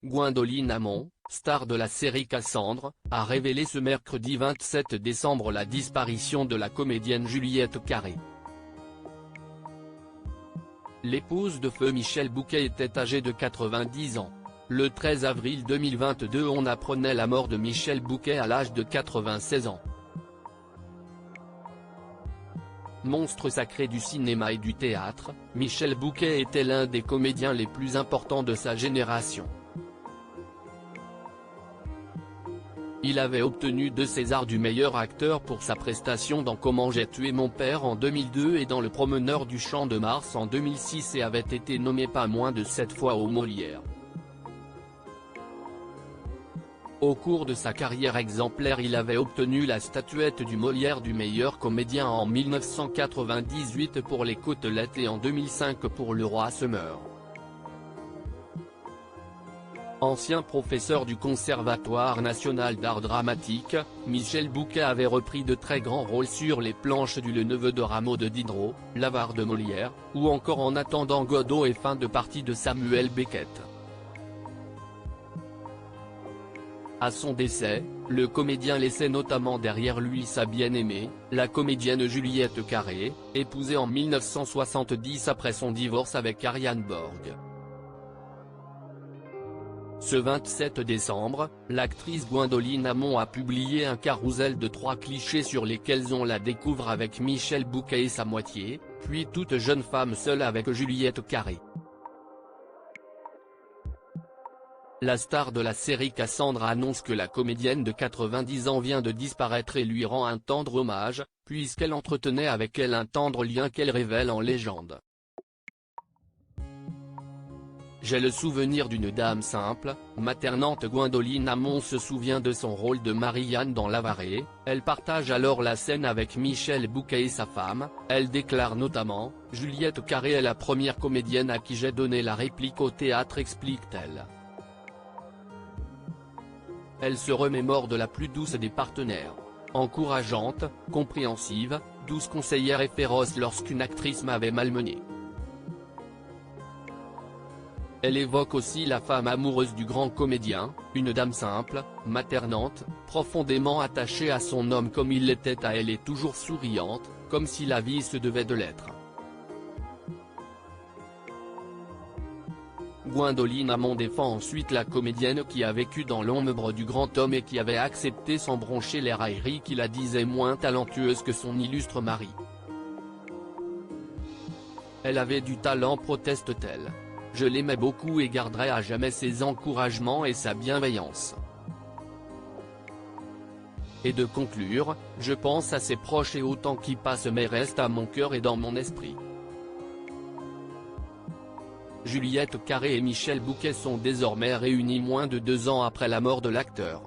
Gwendoline Amon, star de la série Cassandre, a révélé ce mercredi 27 décembre la disparition de la comédienne Juliette Carré. L'épouse de feu Michel Bouquet était âgée de 90 ans. Le 13 avril 2022 on apprenait la mort de Michel Bouquet à l'âge de 96 ans. Monstre sacré du cinéma et du théâtre, Michel Bouquet était l'un des comédiens les plus importants de sa génération. Il avait obtenu 2 Césars du meilleur acteur pour sa prestation dans Comment j'ai tué mon père en 2002 et dans Le Promeneur du Champ de Mars en 2006 et avait été nommé pas moins de 7 fois aux Molières. Au cours de sa carrière exemplaire il avait obtenu la statuette du Molière du meilleur comédien en 1998 pour Les Côtelettes et en 2005 pour Le Roi se meurt. Ancien professeur du Conservatoire national d'art dramatique, Michel Bouquet avait repris de très grands rôles sur les planches du Le Neveu de Rameau de Diderot, L'Avare de Molière, ou encore En attendant Godot et Fin de partie de Samuel Beckett. À son décès, le comédien laissait notamment derrière lui sa bien-aimée, la comédienne Juliette Carré, épousée en 1970 après son divorce avec Ariane Borg. Ce 27 décembre, l'actrice Gwendoline Amon a publié un carrousel de 3 clichés sur lesquels on la découvre avec Michel Bouquet et sa moitié, puis toute jeune femme seule avec Juliette Carré. La star de la série Cassandre annonce que la comédienne de 90 ans vient de disparaître et lui rend un tendre hommage, puisqu'elle entretenait avec elle un tendre lien qu'elle révèle en légende. J'ai le souvenir d'une dame simple, maternante. Gwendoline Amon se souvient de son rôle de Marie-Anne dans L'Avare, elle partage alors la scène avec Michel Bouquet et sa femme, elle déclare notamment « Juliette Carré est la première comédienne à qui j'ai donné la réplique au théâtre », explique-t-elle. Elle se remémore de la plus douce des partenaires. Encourageante, compréhensive, douce conseillère et féroce lorsqu'une actrice m'avait malmenée. Elle évoque aussi la femme amoureuse du grand comédien, une dame simple, maternante, profondément attachée à son homme comme il l'était à elle et toujours souriante, comme si la vie se devait de l'être. Gwendoline Amon défend ensuite la comédienne qui a vécu dans l'ombre du grand homme et qui avait accepté sans broncher les railleries qui la disaient moins talentueuse que son illustre mari. Elle avait du talent, proteste-t-elle. Je l'aimais beaucoup et garderai à jamais ses encouragements et sa bienveillance. Et de conclure, je pense à ses proches et au temps qui passe mais reste à mon cœur et dans mon esprit. Juliette Carré et Michel Bouquet sont désormais réunis moins de 2 ans après la mort de l'acteur.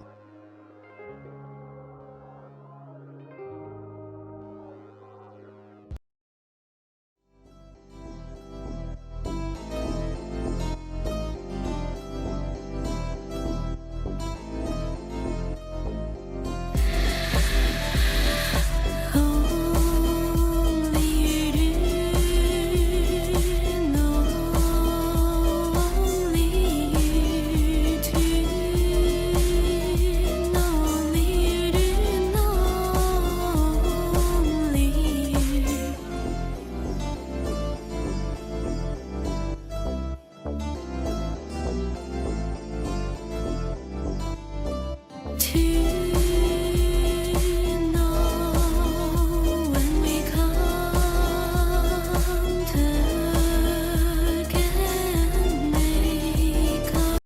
To